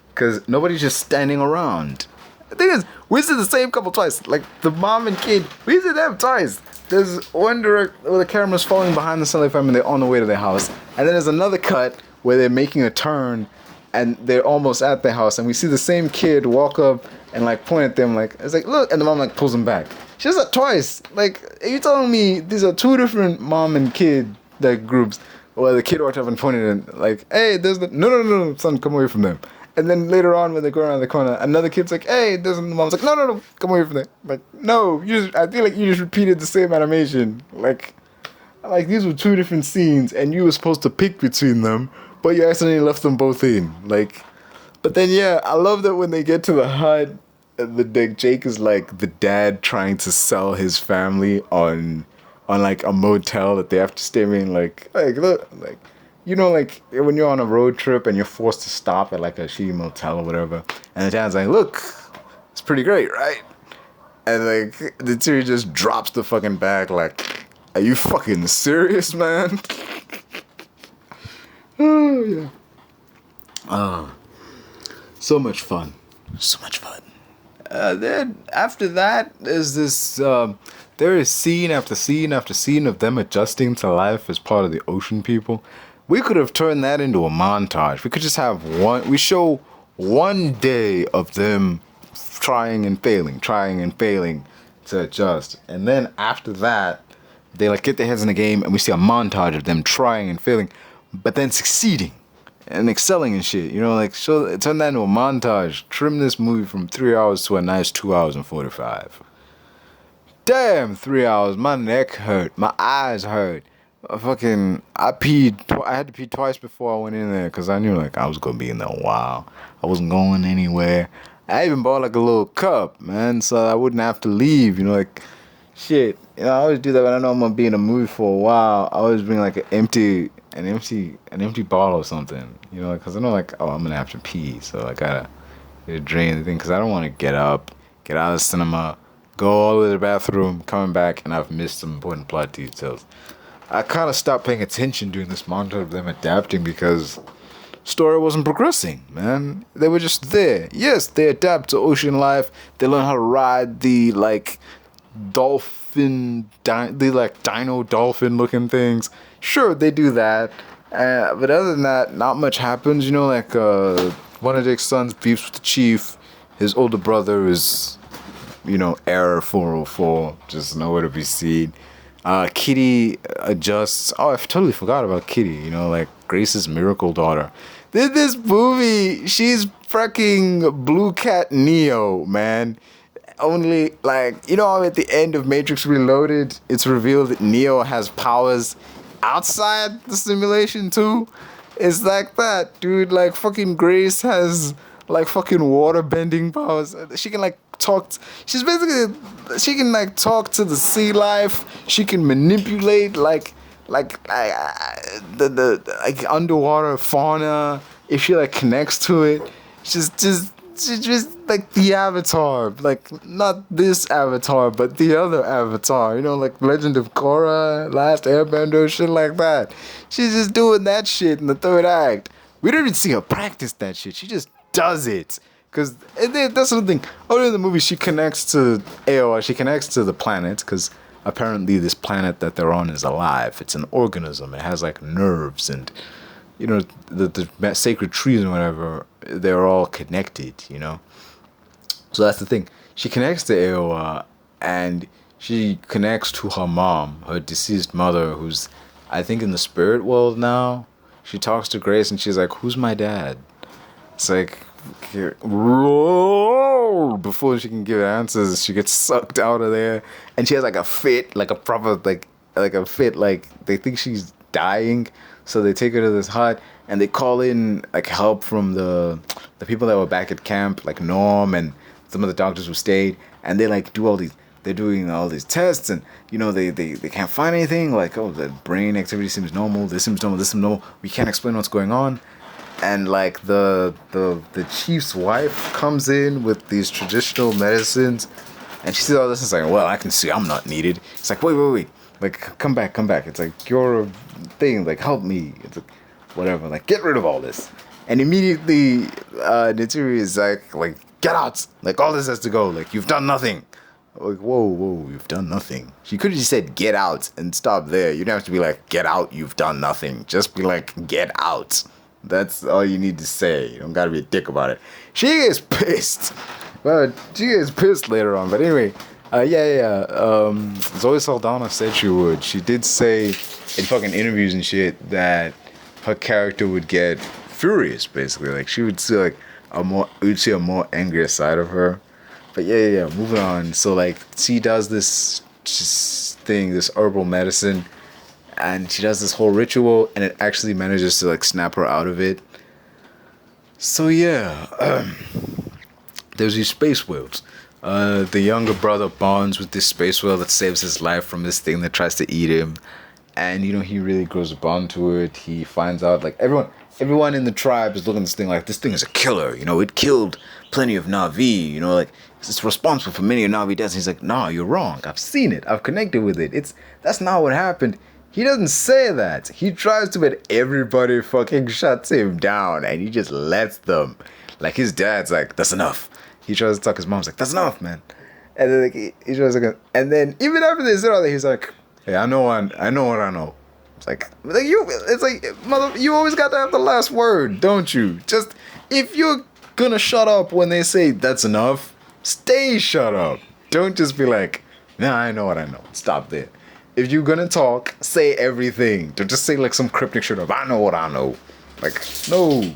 because nobody's just standing around. The thing is, we see the same couple twice, like the mom and kid. We see them twice. There's one direct where the camera's following behind the Sully family. They're on the way to their house, and then there's another cut where they're making a turn and they're almost at the house, and we see the same kid walk up and like point at them, like it's like look, and the mom like pulls him back. She does that twice. Like, are you telling me these are two different mom and kid like groups? Where the kid walked up and pointed and like, hey, there's the no, son, come away from them. And then later on, when they go around the corner, another kid's like, hey, there's the mom's like, no, come away from them. Like, no, I feel like you just repeated the same animation. Like these were two different scenes, and you were supposed to pick between them, but you accidentally left them both in. Like, but then yeah, I love that when they get to the hut, Jake is like the dad trying to sell his family on like a motel that they have to stay in. Like look, like, you know, like when you're on a road trip and you're forced to stop at like a shitty motel or whatever, and the dad's like, look, it's pretty great, right? And like the teacher just drops the fucking bag. Like, are you fucking serious, man? Oh yeah. So much fun. Then after that, there's this. There is scene after scene after scene of them adjusting to life as part of the ocean people. We could have turned that into a montage. We could just have we show one day of them trying and failing to adjust. And then after that, they like get their heads in the game and we see a montage of them trying and failing, but then succeeding and excelling and shit. You know, like turn that into a montage. Trim this movie from 3 hours to a nice 2 hours and 45. Damn, 3 hours. My neck hurt. My eyes hurt. I peed. I had to pee twice before I went in there because I knew like I was gonna be in there a while. I wasn't going anywhere. I even bought like a little cup, man, so I wouldn't have to leave. You know, like shit. You know, I always do that when I know I'm gonna be in a movie for a while. I always bring like an empty bottle or something. You know, because I know like, oh, I'm gonna have to pee, so I gotta drain the thing because I don't want to get up, get out of the cinema, go all the way to the bathroom, coming back, and I've missed some important plot details. I kind of stopped paying attention during this montage of them adapting because story wasn't progressing, man. They were just there. Yes, they adapt to ocean life. They learn how to ride the like dolphin, dino dolphin looking things. Sure, they do that. But other than that, not much happens. You know, like one of Jake's sons beefs with the chief. His older brother is, you know, error 404, just nowhere to be seen. Kitty adjusts. Oh, I totally forgot about Kitty. You know, like Grace's miracle daughter. This movie, she's freaking Blue Cat Neo, man. Only like, you know, at the end of Matrix Reloaded, it's revealed that Neo has powers outside the simulation too. It's like that, dude. Like fucking Grace has like fucking water bending powers. She can like talk. She can like talk to the sea life. She can manipulate the underwater fauna if she like connects to it. She's just like the Avatar, like not this Avatar, but the other Avatar. You know, like Legend of Korra, Last Airbender, shit like that. She's just doing that shit in the third act. We don't even see her practice that shit. She just does it. Cause that's the thing. Earlier in the movie, she connects to AOR. She connects to the planet because apparently this planet that they're on is alive. It's an organism. It has like nerves and, you know, the sacred trees and whatever, they're all connected, you know? So that's the thing. She connects to Aowa, and she connects to her mom, her deceased mother, who's, I think, in the spirit world now. She talks to Grace, and she's like, who's my dad? It's like, whoa! Before she can give answers, she gets sucked out of there, and she has like a fit, like a proper, like a fit, like, they think she's dying. So they take her to this hut, and they call in like help from the people that were back at camp, like Norm and some of the doctors who stayed, and they like do all these. They're doing all these tests, and you know they can't find anything. Like, oh, the brain activity seems normal. This seems normal. This seems normal. We can't explain what's going on. And like the chief's wife comes in with these traditional medicines, and she sees all this and is like, well, I can see I'm not needed. It's like, wait. Like, come back. It's like, you're a thing. Like, help me. It's like, whatever. Like, get rid of all this. And immediately, Nitsuri is like, get out. Like, all this has to go. Like, you've done nothing. Like, whoa, you've done nothing. She could have just said, get out, and stop there. You don't have to be like, get out, you've done nothing. Just be like, get out. That's all you need to say. You don't gotta be a dick about it. She gets pissed. Well, she gets pissed later on. But anyway, zoesaldana said she would. She did say in fucking interviews and shit that her character would get furious, basically. Like, she would see like we'd see a more angrier side of her. But yeah. Moving on. So like, she does this thing, this herbal medicine, and she does this whole ritual, and it actually manages to like snap her out of it. So yeah, there's these space whales. The younger brother bonds with this space whale that saves his life from this thing that tries to eat him, and you know, he really grows a bond to it. He finds out like everyone in the tribe is looking at this thing like, this thing is a killer. You know, it killed plenty of Na'vi. You know, like, it's responsible for many of Na'vi deaths. He's like, nah, you're wrong. I've seen it. I've connected with it. That's not what happened. He doesn't say that. He tries to, but everybody fucking shuts him down, and he just lets them. Like, his dad's like, that's enough. He tries to talk his mom's like, that's enough, man. And then like, he tries to, and then even after they said all that, he's like, hey, I know what I know. It's like mother, you always got to have the last word, don't you? Just, if you're gonna shut up when they say that's enough, stay shut up. Don't just be like, nah, I know what I know. Stop there. If you're gonna talk, say everything. Don't just say like some cryptic shit of, I know what I know. Like, no.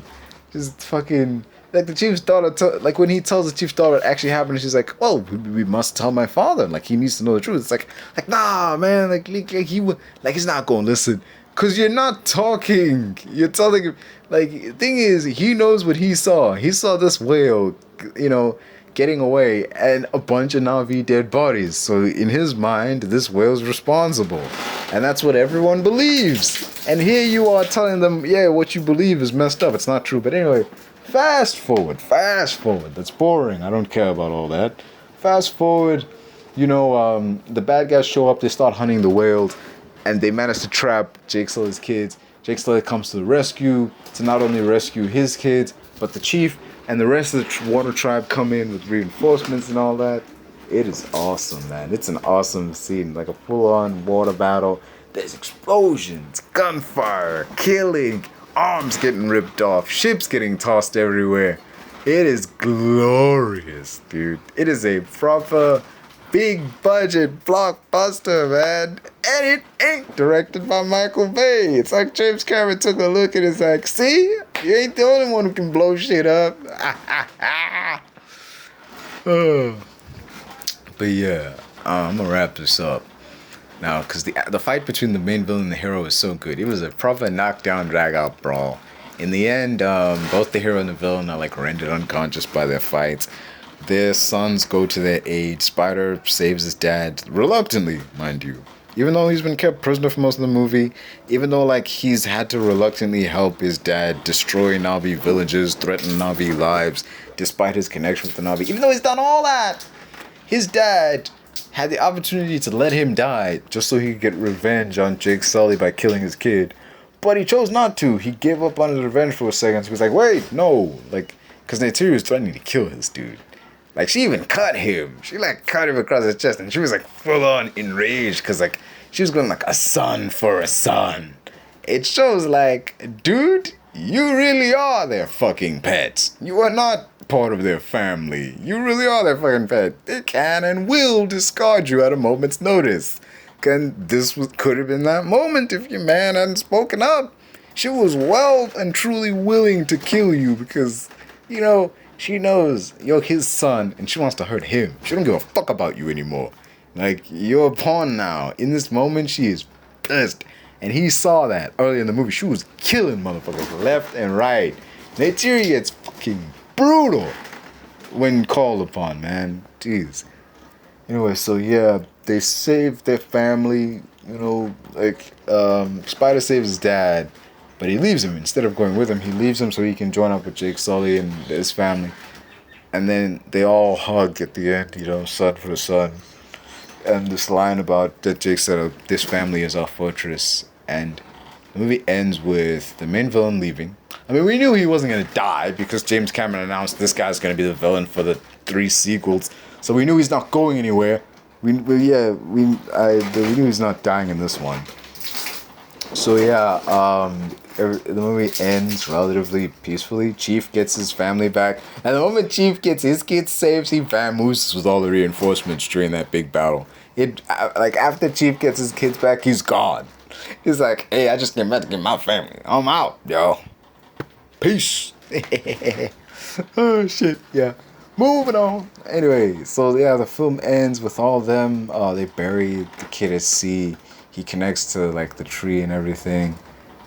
Just fucking, like the chief's daughter, like when he tells the chief's daughter it actually happened, she's like, well, we must tell my father. Like, he needs to know the truth. It's like nah, man, like he would, like, he's not gonna listen. Cause you're not talking. You're telling him, like, the thing is, he knows what he saw. He saw this whale, you know, getting away, and a bunch of Na'vi dead bodies. So in his mind, this whale's responsible, and that's what everyone believes. And here you are telling them, yeah, what you believe is messed up. It's not true. But anyway, fast forward. That's boring. I don't care about all that. Fast forward. You know, the bad guys show up. They start hunting the whales, and they manage to trap Jakesully's kids. Jakesully comes to the rescue to not only rescue his kids, but the chief and the rest of the water tribe come in with reinforcements and all that. It is awesome, man. It's an awesome scene, like a full-on water battle. There's explosions, gunfire, killing, arms getting ripped off, ships getting tossed everywhere. It is glorious, dude. It is a proper big-budget blockbuster, man. And it ain't directed by Michael Bay. It's like James Cameron took a look and it's like, see? You ain't the only one who can blow shit up. But yeah, I'm gonna wrap this up now, because the fight between the main villain and the hero is so good. It was a proper knockdown, drag-out brawl. In the end, both the hero and the villain are like rendered unconscious by their fights. Their sons go to their aid. Spider saves his dad, reluctantly, mind you. Even though he's been kept prisoner for most of the movie, even though like he's had to reluctantly help his dad destroy Na'vi villages, threaten Na'vi lives, despite his connection with the Na'vi, even though he's done all that, his dad had the opportunity to let him die just so he could get revenge on Jake Sully by killing his kid. But he chose not to. He gave up on his revenge for a second. So he was like, wait, no. Like, because Neytiri was threatening to kill his dude. Like, she even cut him. She, like, cut him across his chest. And she was, like, full on enraged. Because, like, she was going, like, a son for a son. It shows, like, dude, you really are their fucking pets. You are not part of their family. You really are their fucking pet. They can and will discard you at a moment's notice. And could have been that moment if your man hadn't spoken up. She was well and truly willing to kill you because, you know, she knows you're his son and she wants to hurt him. She don't give a fuck about you anymore. Like, you're a pawn now. In this moment, she is pissed. And he saw that early in the movie. She was killing motherfuckers left and right. Neytiri gets fucking brutal when called upon, man. Jeez. Anyway, so yeah, they saved their family. You know, like, Spider saves his dad, but he leaves him. Instead of going with him, he leaves him so he can join up with Jake Sully and his family. And then they all hug at the end, you know, son for the son. And this line about that Jake said, this family is our fortress. And the movie ends with the main villain leaving. I mean, we knew he wasn't going to die because James Cameron announced this guy's going to be the villain for the 3 sequels. So we knew he's not going anywhere. We knew he's not dying in this one. So yeah, the movie ends relatively peacefully. Chief gets his family back. And the moment Chief gets his kids saved, he vamooses with all the reinforcements during that big battle. Like, after Chief gets his kids back, he's gone. He's like, hey, I just came back to get my family. I'm out, yo. Peace. Oh, shit, yeah. Moving on. Anyway, so yeah, the film ends with all of them. They bury the kid at sea. He connects to, like, the tree and everything.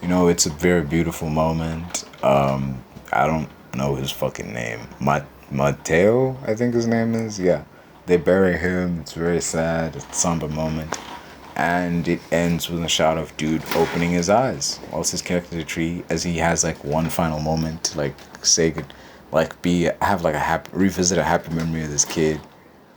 You know, it's a very beautiful moment. I don't know his fucking name. Mateo, I think his name is. Yeah. They bury him. It's very sad. It's a somber moment. And it ends with a shot of dude opening his eyes whilst he's connected to the tree, as he has, like, one final moment to, like, say good, like, revisit a happy memory of this kid.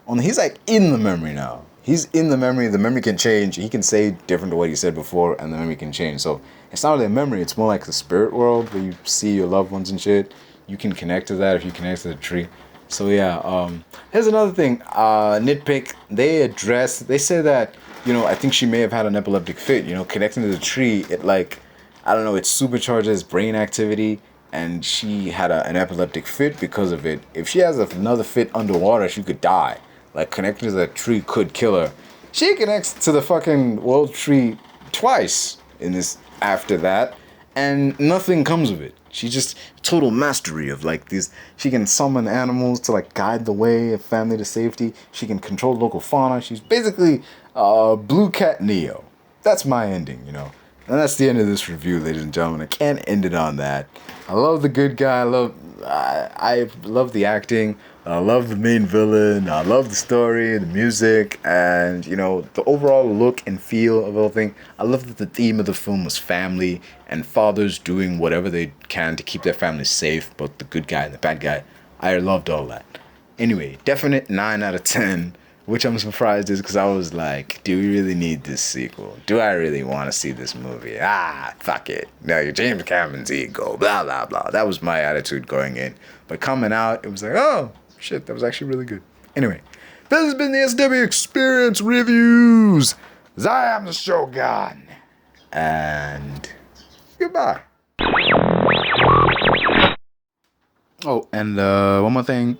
Only he's, like, in the memory now. He's in the memory. The memory can change. He can say different to what he said before, and the memory can change. So it's not really a memory. It's more like the spirit world where you see your loved ones and shit. You can connect to that if you connect to the tree. So yeah, here's another thing. Nitpick. They say that, you know, I think she may have had an epileptic fit. You know, connecting to the tree, it, like, I don't know, it supercharges brain activity, and she had an epileptic fit because of it. If she has another fit underwater, she could die. Like, connecting to that tree could kill her. She connects to the fucking world tree twice in this after that, and nothing comes of it. She just total mastery of, like, these. She can summon animals to, like, guide the way of family to safety. She can control local fauna. She's basically Blue Cat Neo. That's my ending, you know. And that's the end of this review, ladies and gentlemen. I can't end it on that. I love the good guy. I love the acting. I love the main villain. I love the story, the music, and, you know, the overall look and feel of the whole thing. I love that the theme of the film was family and fathers doing whatever they can to keep their families safe, both the good guy and the bad guy. I loved all that. Anyway, definite 9 out of 10, which I'm surprised is because I was like, do we really need this sequel? Do I really want to see this movie? Fuck it. No, you're James Cameron's ego, blah, blah, blah. That was my attitude going in. But coming out, it was like, oh, shit, that was actually really good. Anyway, this has been the S&W EXPerience Reviews. I am the Shogun. And goodbye. Oh, and one more thing.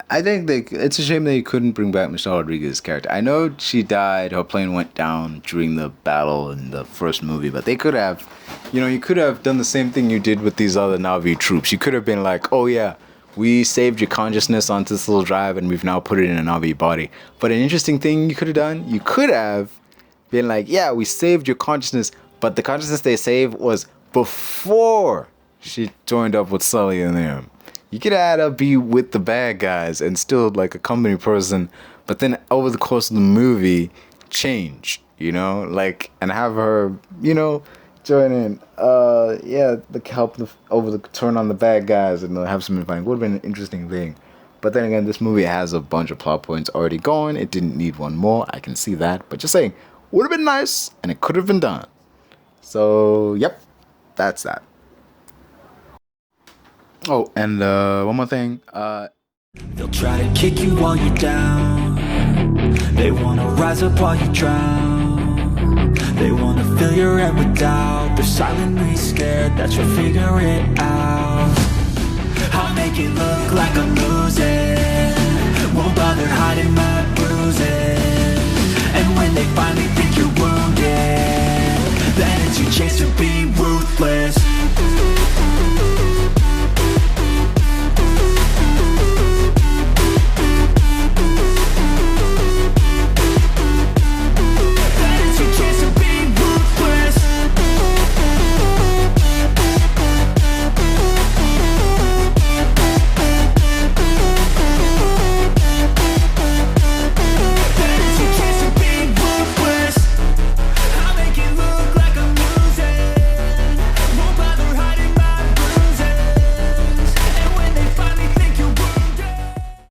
I think it's a shame they couldn't bring back Michelle Rodriguez's character. I know she died, her plane went down during the battle in the first movie, but they could have, you know, you could have done the same thing you did with these other Na'vi troops. You could have been like, oh yeah, we saved your consciousness onto this little drive and we've now put it in a Na'vi body. But an interesting thing you could have done, you could have been like, yeah, we saved your consciousness, but the consciousness they saved was before she joined up with Sully and them. You could have had her be with the bad guys and still, like, a company person, but then over the course of the movie, change, you know, like, and have her, you know, join in. Yeah, the help over the turn on the bad guys and have some fighting would have been an interesting thing. But then again, this movie has a bunch of plot points already going. It didn't need one more. I can see that. But just saying, would have been nice, and it could have been done. So, yep, that's that. Oh, and one more thing. They'll try to kick you while you're down. They wanna rise up while you drown. They wanna fill your head with doubt. They're silently scared that you'll figure it out. I'll make it look like I'm losing. Won't bother hiding my bruises. And when they finally think you're wounded, then it's your chance to be ruthless.